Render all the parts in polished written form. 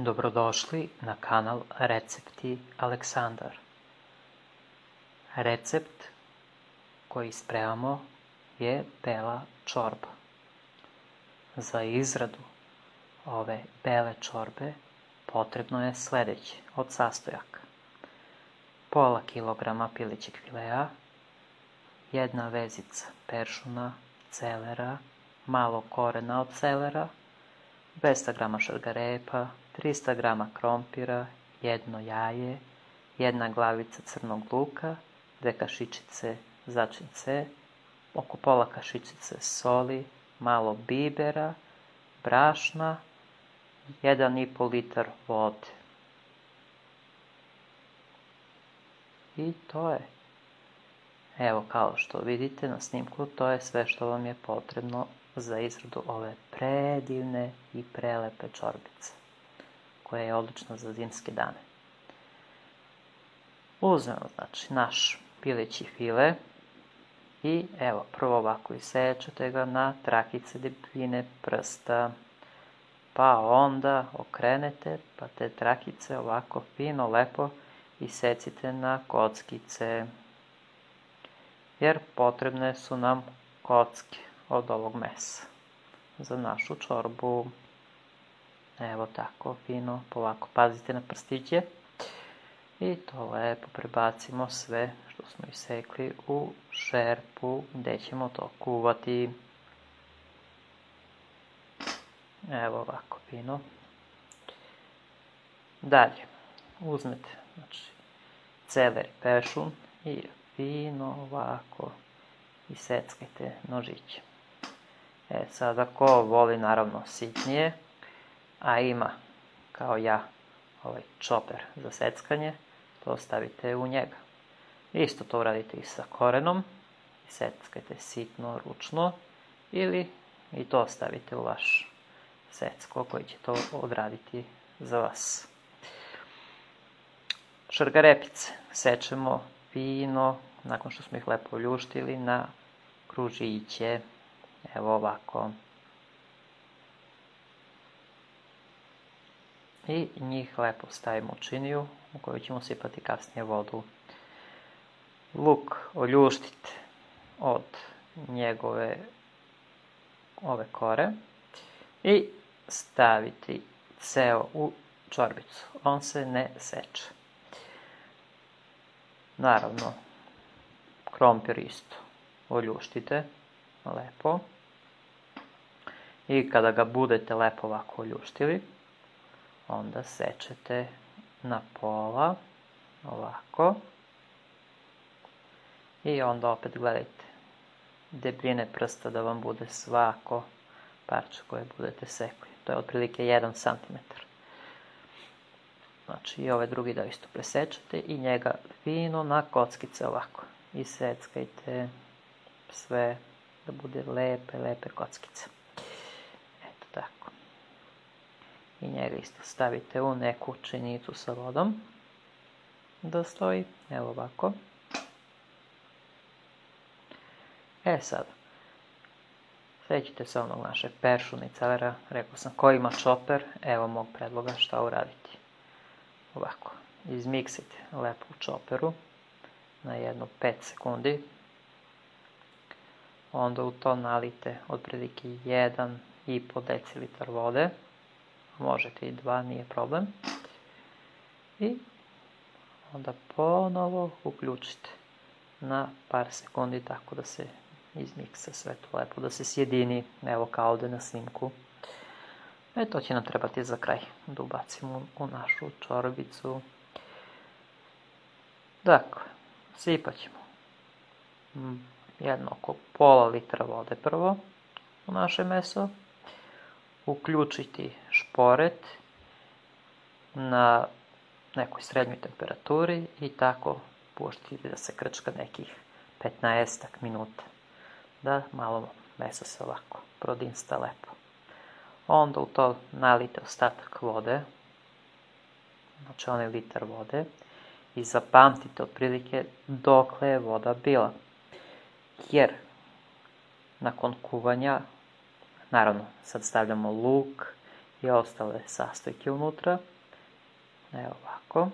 Dobrodošli na kanal Recepti Aleksandar. Recept koji spremamo je bela čorba. Za izradu ove bele čorbe potrebno je sledeće od sastojaka: pola kilograma pilećeg filea, jedna vezica peršuna, celera, malo korena od celera, 200 grama šargarepa, 300 grama krompira, jedno jaje, jedna glavica crnog luka, 2 kašičice začince, oko pola kašičice soli, malo bibera, brašna, 1,5 litar vode. I to je. Evo, kao što vidite na snimku, to je sve što vam je potrebno za izradu ove predivne i prelepe čorbice, koja je odlična za zimske dane. Uzmemo, naš pileći file i evo, prvo ovako isečete ga na trakice debljine prsta, pa onda okrenete, pa te trakice ovako fino, lepo isecite na kockice, jer potrebne su nam kocke od ovog mesa za našu čorbu. Evo tako, fino, polako pazite na prstiće i to lepo prebacimo sve što smo isekli u šerpu gde ćemo to kuvati. Evo ovako, fino. Dalje, uzmete celer i peršun i fino ovako iseckajte nožićem. Sad ako voli naravno sitnije, a ima kao ja ovaj čoper za seckanje, to stavite u njega. Isto to uradite i sa korenom, seckajte sitno, ručno, ili i to stavite u vaš secko koji će to odraditi za vas. Šargarepice sečemo fino, nakon što smo ih lepo ljuštili, na kružiće. Evo ovako. I njih lepo stavimo u činiju u koju ćemo sipati kasnije vodu. Luk oljuštite od njegove ove kore i staviti ceo u čorbicu. On se ne seče. Naravno, krompir isto oljuštite lepo i kada ga budete lepo ovako oljuštili, onda sečete na pola, ovako, i onda opet gledajte debljine prsta da vam bude svako parče koje budete sekli. To je otprilike 1 cm. Znači i ove drugi da isto presečete i njega fino na kockice ovako. Iseckajte sve da bude lepe kockice. Eto tako. I njega isto stavite u neku činicu sa vodom da stoji. Evo ovako. Sad, sećite se onog našeg peršuna i celera. Rekao sam, ko ima čoper, evo mog predloga šta uraditi. Ovako, izmiksite lepo u čoperu na jedno 5 sekundi. Onda u to nalite otprilike 1,5 decilitar vode. Možete i 2, nije problem. I onda ponovo uključite na par sekundi tako da se izmiksa sve to lepo, da se sjedini, evo kao ovde na snimku. To će nam trebati za kraj da ubacimo u našu čorbicu. Dakle, sipat ćemo jedno oko pola litra vode prvo u naše meso, uključiti šporet na nekoj srednjoj temperaturi i tako puštiti da se krčka nekih 15 minuta, da malo meso se ovako prodinsta lepo. Onda u to nalite ostatak vode, znači onaj litar vode, i zapamtite otprilike dokle je voda bila. Jer nakon kuvanja, naravno sad stavljamo luk i ostale sastojke unutra. Evo ovako.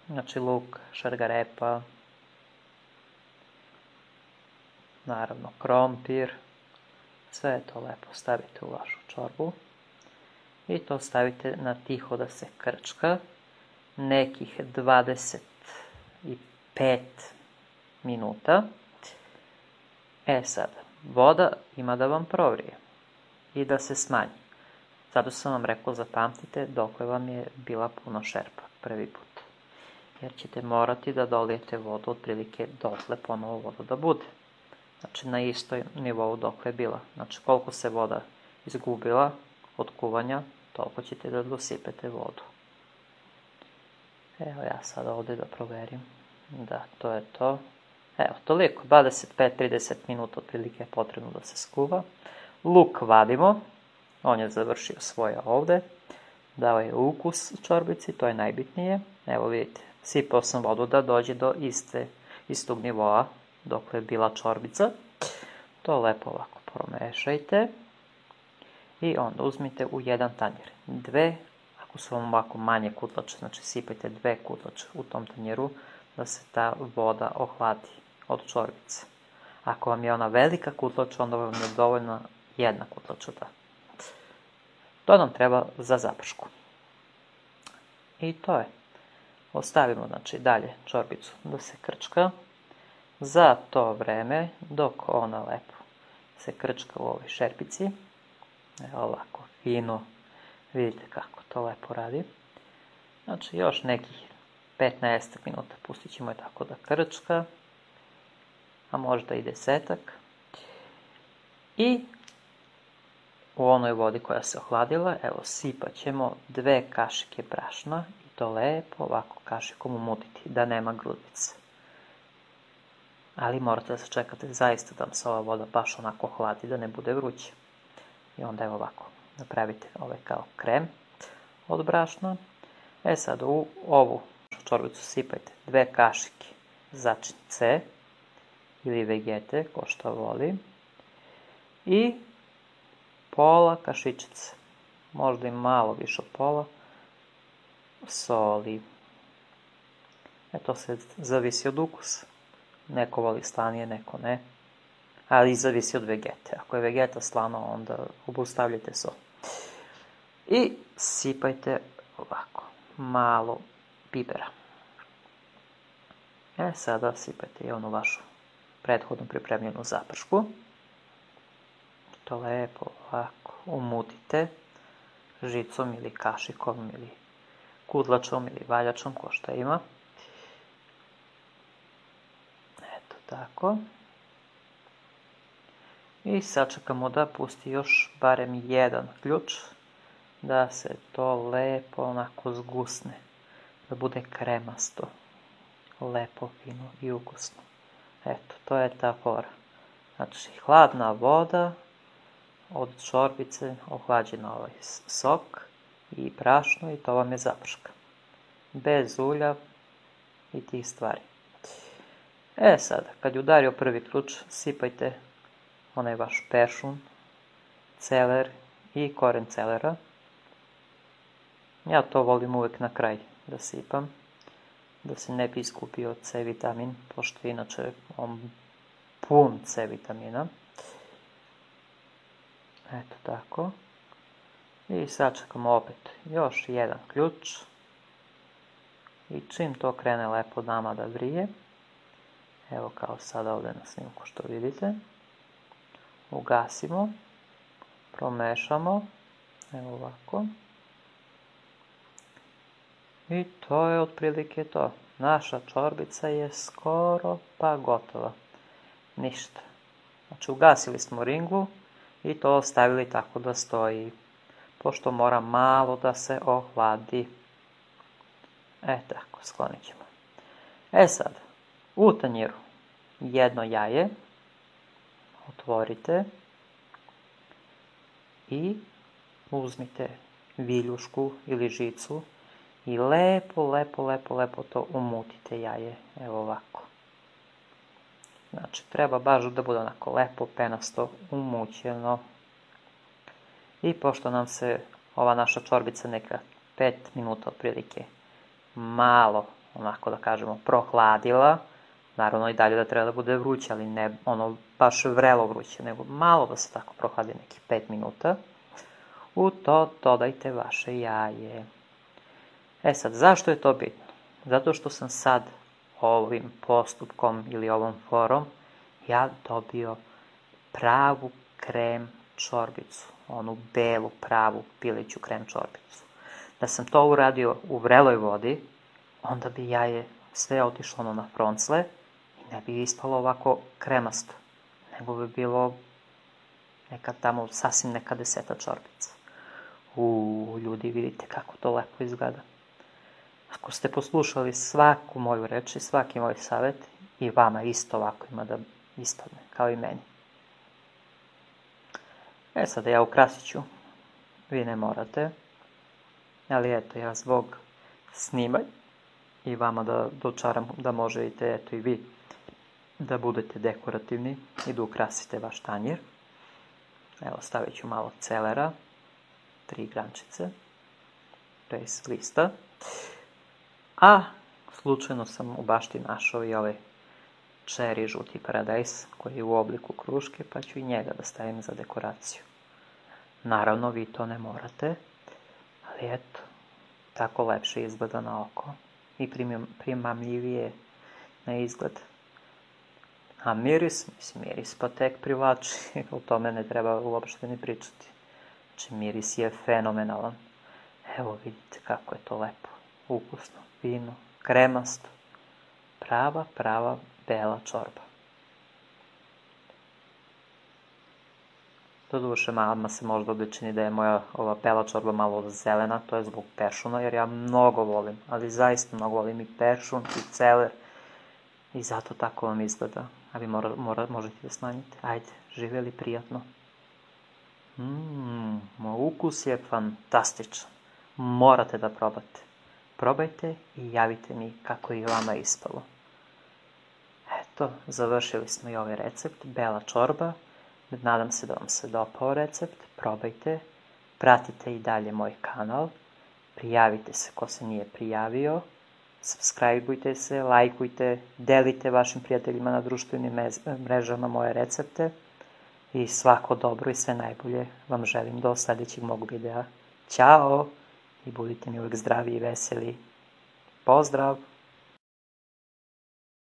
Znači luk, šargarepa, naravno krompir. Sve to lepo stavite u vašu čorbu i to stavite na tiho da se krčka nekih 25 minuta. Sad, voda ima da vam provrije i da se smanji. Zato sam vam rekao, zapamtite dokle vam je bila puno šerpa prvi put. Jer ćete morati da dolijete vodu otprilike dokle ponovo voda da bude. Znači na istoj nivou dokle je bila. Znači koliko se voda izgubila od kuvanja, toliko ćete da dosipete vodu. Evo ja sad ovdje da proverim. Da, to je to. Evo, toliko, 25-30 minuta otprilike je potrebno da se skuva. Luk vadimo, on je završio svoje ovdje. Dao je ukus čorbici, to je najbitnije. Evo vidite, sipao sam vodu da dođe do istog nivoa dok je bila čorbica. To lepo ovako promešajte. I onda uzmite u jedan tanjir. Ako su vam ovako manje kutlače, znači sipajte 2 kutlače u tom tanjiru da se ta voda ohladi od čorbice. Ako vam je ona velika kutlača, onda vam je dovoljna 1 kutlača. To nam treba za zapršku. I to je. Ostavimo znači dalje čorbicu da se krčka. Za to vreme, dok ona lepo se krčka u ovoj šerpici, ovako fino, vidite kako to lepo radi. Znači još nekih 15 minuta pustit ćemo je tako da krčka, a možda i 10. I u onoj vodi koja se ohladila, evo sipat ćemo 2 kašike brašna i to lepo ovako kašikom umutiti, da nema grudice. Ali morate da se čekate zaista da vam se ova voda baš onako hladi, da ne bude vruća. I onda evo ovako, napravite ovaj kao krem od brašna. Sad u ovu čorbicu sipajte 2 kašike začinice ili vegete, ko što voli. I pola kašičice, možda i malo više od pola, soli. To se zavisi od ukusa. Neko voli slanije, neko ne. Ali zavisi od vegete. Ako je vegeta slano, onda obustavljajte sol. I sipajte ovako, malo bibera. Sada sipajte i onu vašu prethodno pripremljenu zapršku. To lepo ovako umutite žicom ili kašikom ili kudlačom ili valjačom, ko što ima. Eto tako. I sačekamo da pusti još barem 1 ključ, da se to lepo onako zgusne, da bude kremasto, lepo, fino i ukusno. Eto, to je ta fora. Znači, hladna voda od čorbice, ohlađena ovaj sok i brašno i to vam je zaprška. Bez ulja i tih stvari. Sada, kad je udario prvi ključ, sipajte onaj vaš peršun, celer i koren celera. Ja to volim uvek na kraj da sipam, da se ne bi izgubio C vitamin, pošto je inače on pun C vitamina. Eto tako. I sačekamo opet još 1 ključ. I čim to krene lepo nama da vrije, evo kao sada ovdje na snimku što vidite, ugasimo, promešamo, evo ovako. I to je otprilike to. Naša čorbica je skoro pa gotova. Ništa. Znači ugasili smo ringlu i to ostavili tako da stoji, pošto mora malo da se ohladi. Tako, sklonit ćemo. Sad, u tanjiru 1 jaje otvorite i uzmite viljušku ili žicu i lepo to umutite jaje, evo ovako. Znači, treba baš da bude onako lepo, penasto, umućeno. I pošto nam se ova naša čorbica neka 5 minuta otprilike malo, onako da kažemo, prohladila. Naravno i dalje da treba da bude vruće, ali ne ono baš vrelo vruće, nego malo da se tako prohladi nekih 5 minuta. U to dodajte vaše jaje. E sad, zašto je to bitno? Zato što sam sad ovim postupkom ili ovom forom ja dobio pravu krem čorbicu, onu belu, pravu pileću krem čorbicu. Da sam to uradio u vreloj vodi, onda bi jaje sve otišlo na froncle i ne bi ispalo ovako kremasto, nego bi bilo neka tamo sasvim neka 10 čorbica. Ljudi, vidite kako to lepo izgleda. Ako ste poslušali svaku moju reč i svaki moj savjet, i vama isto ovako ima da ispadne, kao i meni. Sada ja ukrasit ću, vi ne morate, ali eto, ja zbog snimanja i vama da dočaram da možete, eto i vi, da budete dekorativni i da ukrasite vaš tanjir. Evo, stavit ću malo celera, 3 grančice, res lista, a slučajno sam u bašti našao i ovaj čeri žuti paradajz koji je u obliku kruške, pa ću i njega da stavim za dekoraciju. Naravno, vi to ne morate, ali eto, tako lepše izgleda na oko i primamljivije na izgled. A miris pa tek privlači, o tome ne treba uopšte ni pričati. Znači, miris je fenomenalan. Evo, vidite kako je to lepo, ukusno, fino, kremasto. Prava bela čorba. Doduše, mama se možda odličini da je moja ova bela čorba malo zelena, to je zbog peršuna, jer ja mnogo volim, ali zaista mnogo volim i peršun i celer i zato tako vam izgleda. A vi možete da smanjite. Ajde, živjeli prijatno. Ukus je fantastičan. Morate da probate. Probajte i javite mi kako je vama ispalo. Eto, završili smo i ovaj recept, bela čorba. Nadam se da vam se dopao recept. Probajte. Pratite i dalje moj kanal. Prijavite se ko se nije prijavio. Subscribeujte se, lajkujte, delite vašim prijateljima na društvenim mrežama moje recepte. I svako dobro i sve najbolje vam želim do sljedećeg mog videa. Ćao! I budite mi uvijek zdravi i veseli. Pozdrav!